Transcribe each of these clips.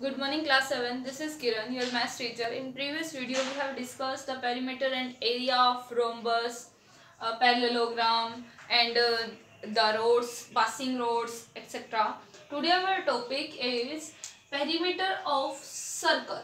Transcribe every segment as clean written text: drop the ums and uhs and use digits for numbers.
Good morning, class 7. This is Kiran, your maths teacher. In previous video, we have discussed the perimeter and area of rhombus, parallelogram, and the roads, passing roads, etc. Today, our topic is perimeter of circle.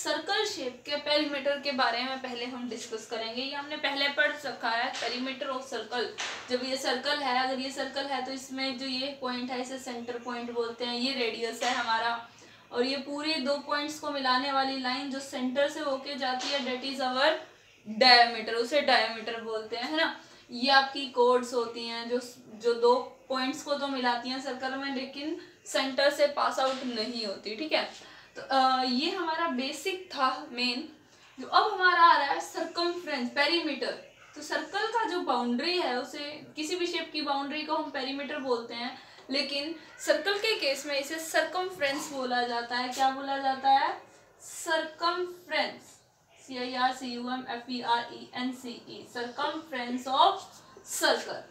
Circle shape के perimeter के बारे में पहले हम discuss करेंगे। ये हमने पहले पढ़ रखा है, पेरीमीटर ऑफ सर्कल। जब ये सर्कल है, अगर ये सर्कल है तो इसमें जो ये पॉइंट है इसे सेंटर पॉइंट बोलते हैं। ये रेडियस है हमारा, और ये पूरे दो पॉइंट्स को मिलाने वाली लाइन जो सेंटर से होके जाती है, डेट इज अवर डायमीटर, उसे डायमीटर बोलते हैं, है ना। ये आपकी कोड्स होती हैं जो दो पॉइंट्स को तो मिलाती हैं सर्कल में, लेकिन सेंटर से पास आउट नहीं होती, ठीक है। तो ये हमारा बेसिक था मेन। जो अब हमारा आ रहा है सर्कमफ्रेंस, पेरीमीटर। तो सर्कल का जो बाउंड्री है, उसे किसी भी शेप की बाउंड्री को हम पेरीमीटर बोलते हैं, लेकिन सर्कल के केस में इसे सर्कमफ्रेंस बोला जाता है। क्या बोला जाता है? Circumference, CIRCUMFERENCE, circumference of circle,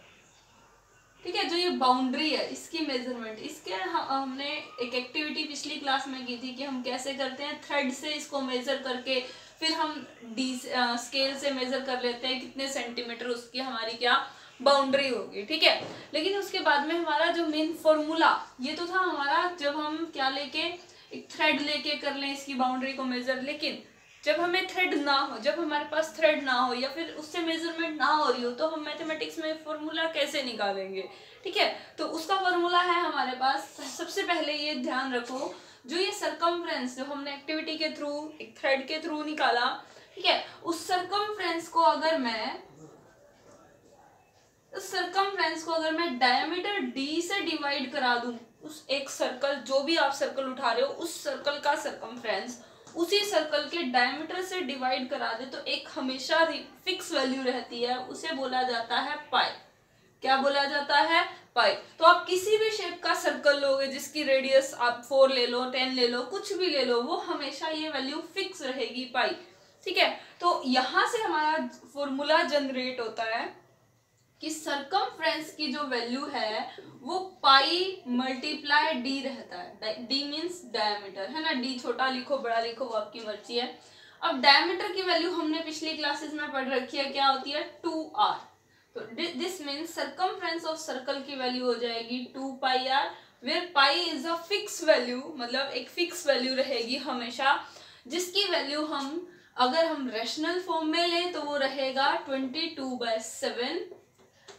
ठीक है। जो ये बाउंड्री है, इसकी मेजरमेंट, इसके हमने एक एक्टिविटी पिछली क्लास में की थी कि हम कैसे करते हैं, थ्रेड से इसको मेजर करके फिर हम स्केल से मेजर कर लेते हैं कितने सेंटीमीटर उसकी हमारी क्या बाउंड्री होगी, ठीक है। लेकिन उसके बाद में हमारा जो मेन फॉर्मूला ये तो था हमारा, जब हम क्या लेके एक थ्रेड लेके कर लें इसकी बाउंड्री को मेजर। लेकिन जब हमें थ्रेड ना हो, जब हमारे पास थ्रेड ना हो, या फिर उससे मेजरमेंट ना हो रही हो, तो हम मैथमेटिक्स में फॉर्मूला कैसे निकालेंगे, ठीक है। तो उसका फॉर्मूला है हमारे पास। सबसे पहले ये ध्यान रखो, जो ये सर्कमफ्रेंस जो हमने एक्टिविटी के थ्रू, एक थ्रेड के थ्रू निकाला, ठीक है, उस सर्कमफ्रेंस को अगर मैं डायमीटर d से डिवाइड करा दूं, उस एक सर्कल, जो भी आप सर्कल उठा रहे हो, उस सर्कल का सर्कमफ्रेंस उसी सर्कल के डायमीटर से डिवाइड करा दे, तो एक हमेशा फिक्स वैल्यू रहती है, उसे बोला जाता है पाई। क्या बोला जाता है? पाई। तो आप किसी भी शेप का सर्कल लोगे जिसकी रेडियस आप 4 ले लो, 10 ले लो, कुछ भी ले लो, वो हमेशा ये वैल्यू फिक्स रहेगी, पाई, ठीक है। तो यहां से हमारा फॉर्मूला जनरेट होता है कि सर्कमफ्रेंस की जो वैल्यू है वो पाई मल्टीप्लाई डी रहता है। डी मीन्स डायमीटर, है ना। डी छोटा लिखो बड़ा लिखो वो आपकी मर्जी है। अब डायमीटर की वैल्यू हमने पिछली क्लासेस में पढ़ रखी है, क्या होती है? 2r। तो this means circumference of circle की वैल्यू हो जाएगी 2 pi r, where pi is a fix value, मतलब एक फिक्स वैल्यू रहेगी हमेशा, जिसकी वैल्यू अगर हम रेशनल फॉर्म में लें तो वो रहेगा 22/7।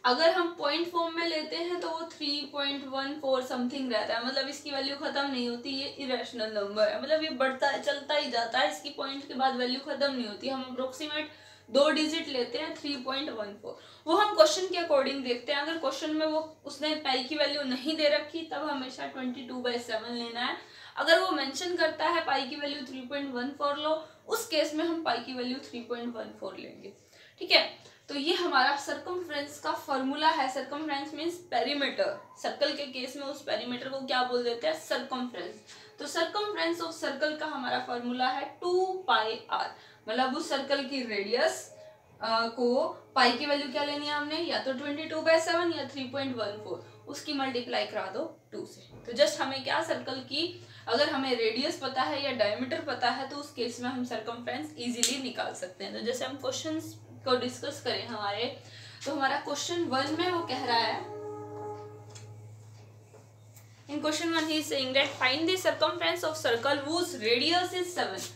अगर हम पॉइंट फॉर्म में लेते हैं तो वो 3.14 समथिंग रहता है, मतलब इसकी वैल्यू खत्म नहीं होती। ये इरेशनल नंबर है, मतलब ये बढ़ता है, चलता ही जाता है, इसकी पॉइंट के बाद वैल्यू खत्म नहीं होती। हम अप्रोक्सीमेट 2 डिजिट लेते हैं, 3.14, वो हम क्वेश्चन के अकॉर्डिंग देखते हैं। अगर क्वेश्चन में वो उसने पाई की वैल्यू नहीं दे रखी, तब हमेशा 22/7 लेना है। अगर वो मेंशन करता है पाई की वैल्यू 3.14 लो, उस केस में हम पाई की वैल्यू 3.14 लेंगे, ठीक है। तो ये हमारा सर्कमफ्रेंस का फॉर्मूला है। Circumference means perimeter. सर्कल के केस में उस पेरीमीटर को क्या बोल देते हैं? सर्कमफ्रेंस। तो सर्कमफ्रेंस ऑफ सर्कल का हमारा फॉर्मूला है 2 पाई आर, मतलब उस सर्कल की रेडियस को पाई की वैल्यू क्या लेनी है हमने, या तो 22/7 या 3.14, उसकी मल्टीप्लाई करा दो 2 से। तो जस्ट हमें क्या, सर्कल की अगर हमें रेडियस पता है या डायमीटर पता है, तो उस केस में हम सर्कमफ्रेंस इजीली निकाल सकते हैं। तो जैसे हम क्वेश्चंस को डिस्कस करें हमारे, तो हमारा क्वेश्चन 1 में वो कह रहा है, in question 1 he is saying that find the circumference of circle whose radius is 7।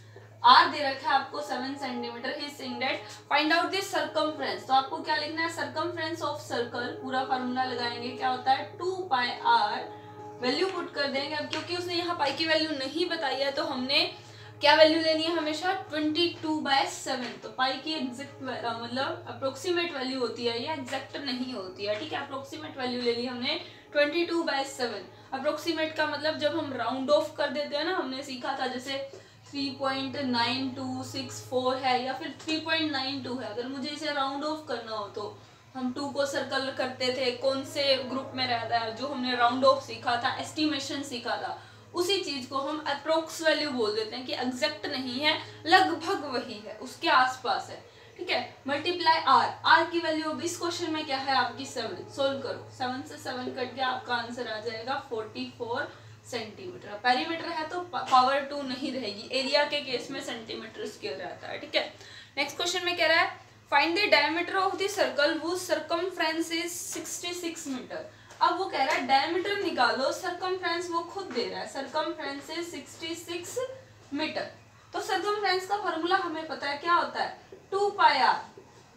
R दे रखा है आपको 7 centimetre. He is saying that find out the circumference. तो आपको क्या लिखना है? सर्कमफ्रेंस ऑफ सर्कल, पूरा फार्मूला लगाएंगे, क्या होता है? 2 पाई आर, वैल्यू पुट कर देंगे। अब क्योंकि उसने यहाँ पाई की वैल्यू नहीं बताई है, तो हमने क्या वैल्यू लेनी है हमेशा? 22/7। तो पाई की एग्जैक्ट मतलब अप्रोक्सीमेट वैल्यू होती है, ये एग्जैक्ट नहीं होती है, ठीक है। अप्रोक्सीमेट वैल्यू ले ली हमने 22/7। अप्रोक्सीमेट का मतलब जब हम राउंड ऑफ कर देते हैं ना, हमने सीखा था जैसे 3.9264 है या फिर 3.92 है, अगर मुझे इसे राउंड ऑफ करना हो तो हम 2 को सर्कल करते थे। कौन से ग्रुप में रहता है? जो हमने राउंड ऑफ सीखा था, एस्टिमेशन सीखा था, उसी चीज को हम अप्रोक्स वैल्यू बोल देते हैं कि एग्जैक्ट नहीं है, लगभग वही है, उसके आसपास है, ठीक है। मल्टीप्लाई आर, आर की वैल्यू अब इस क्वेश्चन में क्या है आपकी? 7। सोल्व करो, 7 से 7 कट गया, आपका आंसर आ जाएगा 44 सेंटीमीटर। पेरीमीटर है तो पावर 2 नहीं रहेगी, एरिया के केस में सेंटीमीटर स्क्वायर रहता है, ठीक है। नेक्स्ट क्वेश्चन में कह रहा है find the diameter of the circle whose circumference is 66 metre. अब वो कह रहा है डायमीटर निकालो, सरकमफ्रेंस वो खुद दे रहा है, सरकमफ्रेंस इज 66 मीटर। तो सरकमफ्रेंस का फॉर्मूला हमें पता है, क्या होता है 2 पाई आर,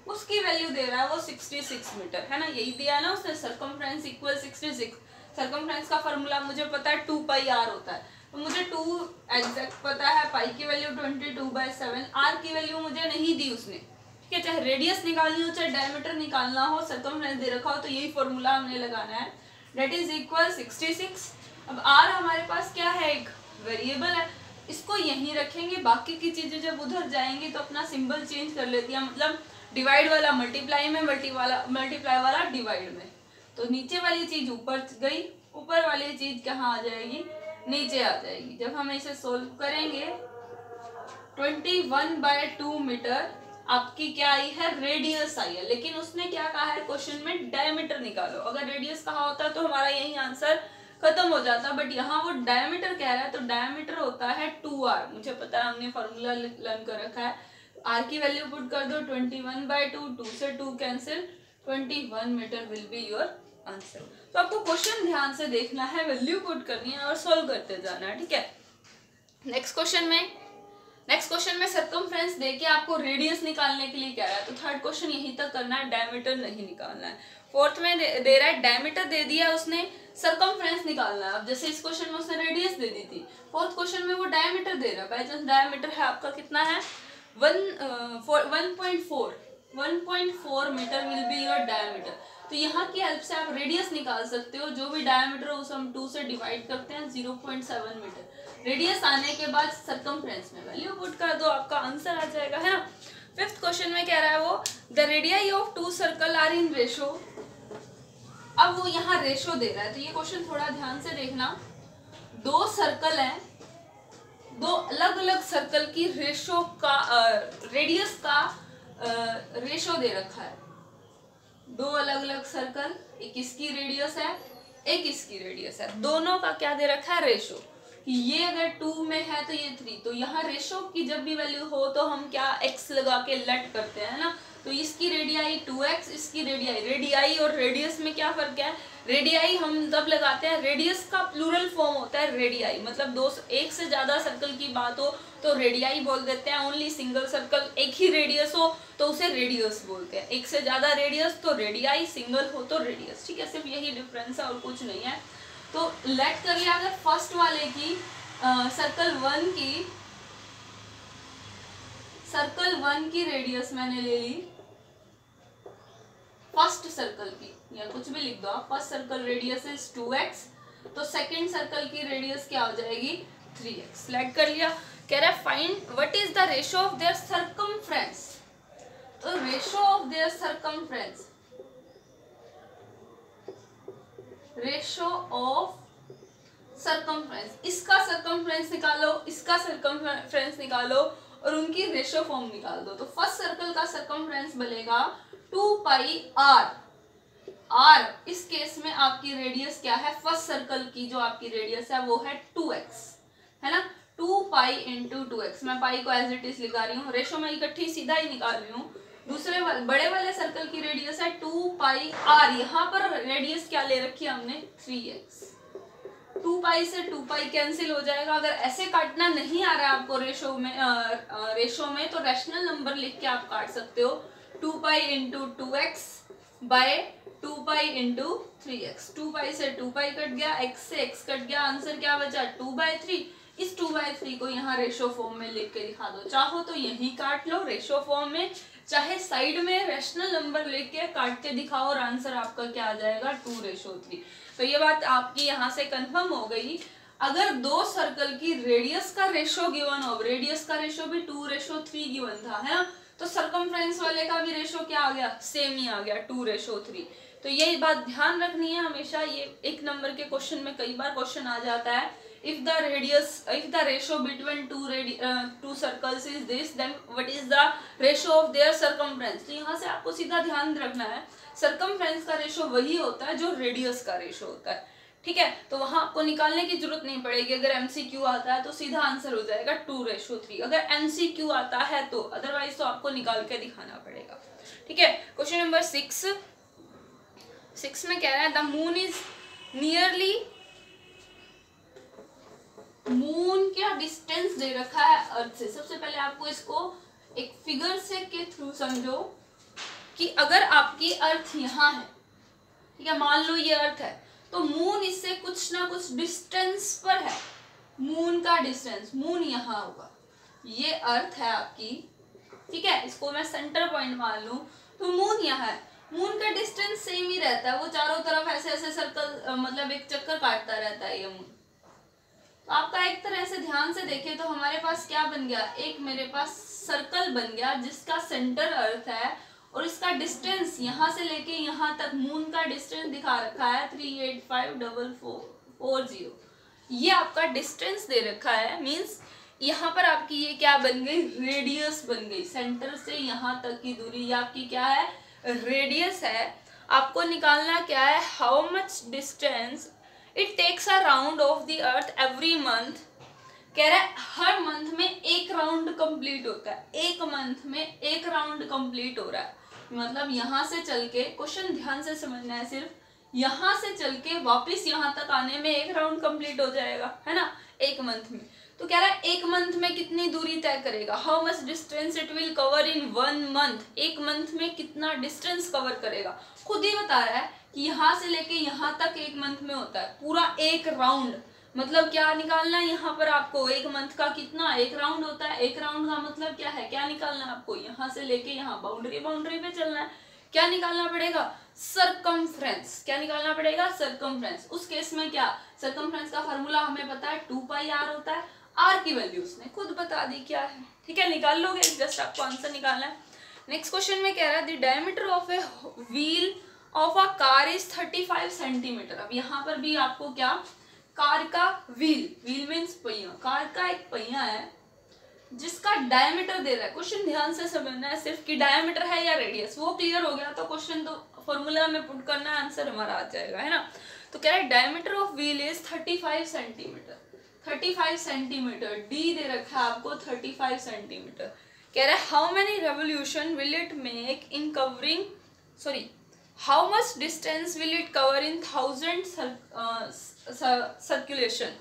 उसकी वैल्यू दे रहा है वो 66 मीटर, है ना, यही दिया है ना उसने, सरकमफ्रेंस इक्वल 66। सरकमफ्रेंस का फॉर्मूला मुझे पता है 2 पाई आर होता है, तो मुझे 2 एग्जैक्ट पता है, पाई की वैल्यू 22/7, आर की वैल्यू मुझे नहीं दी उसने, ठीक है। चाहे रेडियस निकालनी हो चाहे डायमीटर निकालना हो, सरकमफ्रेंस दे रखा हो तो यही फॉर्मूला हमने लगाना है, दैट इज इक्वल 66। अब आर हमारे पास क्या है, एक वेरिएबल है, इसको यहीं रखेंगे, बाकी की चीजें जब उधर जाएंगी तो अपना सिंबल चेंज कर लेती है, मतलब डिवाइड वाला मल्टीप्लाई में, मल्टीप्लाई वाला डिवाइड में। तो नीचे वाली चीज ऊपर गई, ऊपर वाली चीज कहाँ आ जाएगी, नीचे आ जाएगी। जब हम इसे सोल्व करेंगे 21/2 मीटर आपकी क्या आई है, रेडियस आई है, लेकिन उसने क्या कहा है क्वेश्चन में, डायमीटर निकालो। अगर रेडियस कहा होता तो हमारा यही आंसर खत्म हो जाता, बट यहाँ वो डायमीटर कह रहा है, तो डायमीटर होता है 2r, मुझे पता है, हमने फॉर्मूला लर्न कर रखा है। r की वैल्यू पुट कर दो 21/2, 2 से 2 cancel, 21 metre will be your answer. तो आपको क्वेश्चन ध्यान से देखना है, वैल्यू पुट करनी है और सोल्व करते जाना है, ठीक है। नेक्स्ट क्वेश्चन में सरकमफ्रेंस देके आपको रेडियस निकालने के लिए कह रहा है, तो थर्ड क्वेश्चन यहीं तक करना है, डायमीटर नहीं निकालना है। फोर्थ में दे रहा है डायमीटर दे दिया उसने, सरकमफ्रेंस निकालना है। अब जैसे इस क्वेश्चन में उसने रेडियस दे दी थी, फोर्थ क्वेश्चन में वो डायमीटर दे रहा है। बाई चांस डायमीटर है आपका कितना है 1.4 metre will be your diameter. तो यहाँ की हेल्प से आप रेडियस निकाल सकते हो, जो भी डायमीटर हो उसे हम 2 से डिवाइड करते हैं, 0.7 मीटर। रेडियस आने के बाद सरकमफ्रेंस में वैल्यू पुट कर दो, आपका आंसर आ जाएगा, है ना। फिफ्थ क्वेश्चन में कह रहा है वो the radii of 2 circle are in ratio. अब वो यहाँ रेशो दे रहा है, तो ये क्वेश्चन थोड़ा ध्यान से देखना। 2 सर्कल है, 2 अलग अलग सर्कल की रेशो का रेडियस का रेशो दे रखा है। 2 अलग अलग सर्कल, एक इसकी रेडियस है एक इसकी रेडियस है, दोनों का क्या दे रखा है रेशो। ये अगर 2 में है तो ये 3, तो यहाँ रेशो की जब भी वैल्यू हो तो हम क्या x लगा के लेट करते हैं ना। तो इसकी रेडियाई 2x, इसकी रेडियाई और रेडियस में क्या फर्क है, रेडियाई हम तब लगाते हैं, रेडियस का प्लूरल फॉर्म होता है रेडियाई, मतलब 1 से ज्यादा सर्कल की बात हो तो रेडियाई बोल देते हैं, ओनली सिंगल सर्कल एक ही रेडियस हो तो उसे रेडियस बोलते हैं, 1 से ज्यादा रेडियस तो रेडियाई, सिंगल हो तो रेडियस, ठीक है। सिर्फ यही डिफरेंस है और कुछ नहीं है। तो लेट कर लिया, अगर फर्स्ट वाले की सर्कल 1 की रेडियस मैंने ले ली, फर्स्ट सर्कल की, या कुछ भी लिख दो आप, first circle radius is 2x, तो सेकंड सर्कल की रेडियस क्या हो जाएगी 3x। लेट कर लिया, कह रहा है find what is the ratio of their circumference. तो ratio of their circumference, ratio of circumference, इसका सर्कमफ्रेंस निकालो, इसका सर्कमफ्रेंस निकालो और उनकी रेशो फॉर्म निकाल दो। तो फर्स्ट सर्कल का सर्कमफ्रेंस बनेगा 2 पाई आर। आर इस केस में आपकी रेडियस क्या है, फर्स्ट सर्कल की जो आपकी रेडियस है वो है 2x, है ना, 2 पाई इंटू 2x। मैं पाई को एज इट इज लिखा रही हूँ, रेशो में इकट्ठी सीधा ही निकाल रही हूँ। दूसरे बड़े वाले सर्कल की रेडियस है 2 पाई आर, यहाँ पर रेडियस क्या ले रखी है हमने 3x। 2 पाई से 2 पाई कैंसिल हो जाएगा। अगर ऐसे काटना नहीं आ रहा है आपको रेशो में तो रैशनल नंबर लिख के आप काट सकते हो, 2 pi into 2x by 2 pi into 3x। 2 pi से 2 पाई कट गया, x से x कट गया, आंसर क्या बचा 2/3। इस 2/3 को यहाँ रेशो फॉर्म में लिख के दिखा दो, चाहो तो यही काट लो रेशो फॉर्म में, चाहे साइड में रैशनल नंबर लेके काट के दिखाओ और आंसर आपका क्या आ जाएगा 2/3। तो ये बात आपकी यहाँ से कंफर्म हो गई। अगर 2 सर्कल की रेडियस का रेशो गिवन हो, रेडियस का रेशो भी 2/3 गिवन था, है ना, तो सर्कमफ्रेंस वाले का भी रेशो क्या आ गया, सेम ही आ गया 2/3। तो यही बात ध्यान रखनी है हमेशा, ये 1 नंबर के क्वेश्चन में कई बार क्वेश्चन आ जाता है, if the ratio between two circles is this, then what is the ratio of their circumference। तो यहाँ से आपको सीधा ध्यान रखना है, सर्कमफ्रेंस का रेशो वही होता है जो रेडियस का रेशो होता है, ठीक है, तो वहां आपको निकालने की जरूरत नहीं पड़ेगी। अगर MCQ आता है तो सीधा आंसर हो जाएगा 2:3। अगर MCQ आता है तो, अदरवाइज तो आपको निकाल के दिखाना पड़ेगा। ठीक है, क्वेश्चन नंबर 6 में कह रहा है the moon is nearly, moon क्या डिस्टेंस दे रखा है अर्थ से। सबसे पहले आपको इसको एक फिगर से के थ्रू समझो कि अगर आपकी अर्थ यहाँ है, ठीक है, मान लो ये अर्थ है, तो मून इससे कुछ ना कुछ डिस्टेंस पर है। मून का डिस्टेंस, मून यहाँ होगा, ये अर्थ है आपकी, ठीक है, इसको मैं सेंटर पॉइंट मान लूं, तो मून यहाँ है। मून का डिस्टेंस सेम ही रहता है, वो चारों तरफ ऐसे ऐसे सर्कल, मतलब एक चक्कर काटता रहता है ये मून। तो आपका एक तरह से ध्यान से देखें तो हमारे पास क्या बन गया, एक मेरे पास सर्कल बन गया जिसका सेंटर अर्थ है, और इसका डिस्टेंस यहाँ से लेके यहाँ तक मून का डिस्टेंस दिखा रखा है 385,440। ये आपका डिस्टेंस दे रखा है, मींस यहाँ पर आपकी ये क्या बन गई, रेडियस बन गई। सेंटर से यहाँ तक की दूरी ये आपकी क्या है, रेडियस है। आपको निकालना क्या है, how much distance it takes a round of the earth every month. कह रहा है हर मंथ में एक राउंड कंप्लीट होता है, एक मंथ में एक राउंड कंप्लीट हो रहा है। मतलब यहाँ से चल के, क्वेश्चन ध्यान से समझना है, सिर्फ यहाँ से चल के वापिस यहाँ तक आने में एक राउंड कंप्लीट हो जाएगा, है ना, एक मंथ में। तो कह रहा है एक मंथ में कितनी दूरी तय करेगा, how much distance it will cover in 1 month. एक मंथ में कितना डिस्टेंस कवर करेगा, खुद ही बता रहा है कि यहाँ से लेके यहाँ तक एक मंथ में होता है पूरा एक राउंड। मतलब क्या निकालना है यहाँ पर आपको, एक मंथ का कितना एक राउंड होता है। एक राउंड का मतलब क्या है, क्या निकालना है आपको, यहाँ से लेके यहाँ बाउंड्री पे चलना है। क्या निकालना पड़ेगा, सर्कमफ्रेंस। क्या निकालना पड़ेगा, सर्कमफ्रेंस। उस केस में क्या, सर्कमफ्रेंस का फॉर्मूला हमें पता है 2πr होता है। आर की वैल्यू उसने खुद बता दी क्या है, ठीक है, निकाल लोगे, जस्ट आपको आंसर निकालना है। नेक्स्ट क्वेश्चन में कह रहा है the diameter of a wheel of a car is 35 centimetre. अब यहाँ पर भी आपको क्या, कार का व्हील, व्हील मीन्स पहिया, कार का एक पहिया है जिसका डायमीटर दे रहा है। क्वेश्चन ध्यान से समझना है सिर्फ कि डायमीटर है या रेडियस, वो क्लियर हो गया तो क्वेश्चन तो फॉर्मूला में पुट करना है, आंसर हमारा आ जाएगा, है ना। तो कह रहा है diameter of wheel is 35 centimetre. 35 centimetre, d दे रखा है आपको 35 सेंटीमीटर। कह रहा है how many revolution will it make in covering, sorry, how much distance will it cover in 1000 circulation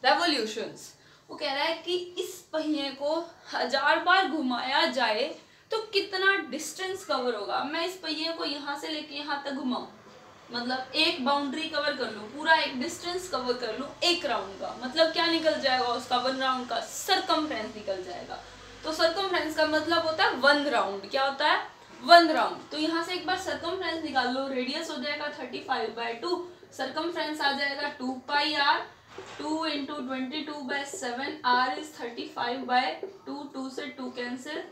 revolutions. वो कह रहा है कि इस पहिए को 1000 बार घुमाया जाए तो कितना डिस्टेंस कवर होगा। मैं इस पहिए को यहाँ से लेके यहाँ तक घुमाऊं, मतलब एक बाउंड्री कवर कर लूँ, पूरा एक डिस्टेंस कवर कर लूँ एक राउंड का, मतलब क्या निकल जाएगा उसका, 1 राउंड का सर्कमफ्रेंस निकल जाएगा। तो सर्कमफ्रेंस का मतलब होता है 1 राउंड। क्या होता है, 1 राउंड। तो यहाँ से एक बार सर्कमफ्रेंस निकाल लो, रेडियस हो जाएगा 35/2, सर्कमफ्रेंस आ जाएगा 2πr, 2 × 22/7, r इज 35/2, 2 से 2 कैंसिल,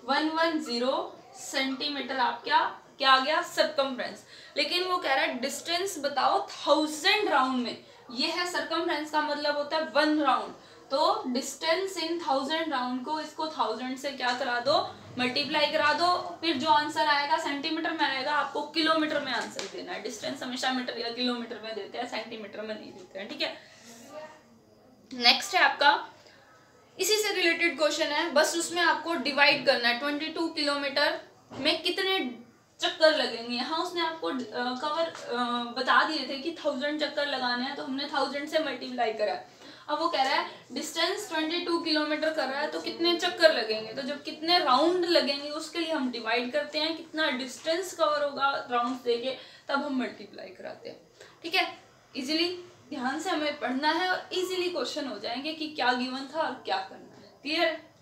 110 सेंटीमीटर आप क्या आ गया, सर्कमफ्रेंस। लेकिन वो कह रहा है डिस्टेंस बताओ 1000 राउंड में, ये है सर्कमफ्रेंस का मतलब होता है 1 राउंड। तो डिस्टेंस इन 1000 राउंड को इसको 1000 से क्या करा दो, मल्टीप्लाई करा दो, फिर जो आंसर आएगा सेंटीमीटर में आएगा। आपको किलोमीटर में आंसर देना है, डिस्टेंस हमेशा मीटर या किलोमीटर में देते हैं, सेंटीमीटर में नहीं देते हैं, ठीक है। नेक्स्ट है आपका इसी से रिलेटेड क्वेश्चन है, बस उसमें आपको डिवाइड करना है 22 किलोमीटर में कितने चक्कर लगेंगे। यहाँ उसने आपको बता दिए थे कि 1000 चक्कर लगाने हैं, तो हमने 1000 से मल्टीप्लाई करा। अब वो कह रहा है डिस्टेंस 22 किलोमीटर कर रहा है तो कितने चक्कर लगेंगे, तो जब कितने राउंड लगेंगे उसके लिए हम डिवाइड करते हैं, कितना डिस्टेंस कवर होगा राउंड देके तब हम मल्टीप्लाई कराते हैं, ठीक है। इजीली ध्यान से हमें पढ़ना है और इजीली क्वेश्चन हो जाएंगे कि क्या गिवन था और क्या करना है, क्लियर है।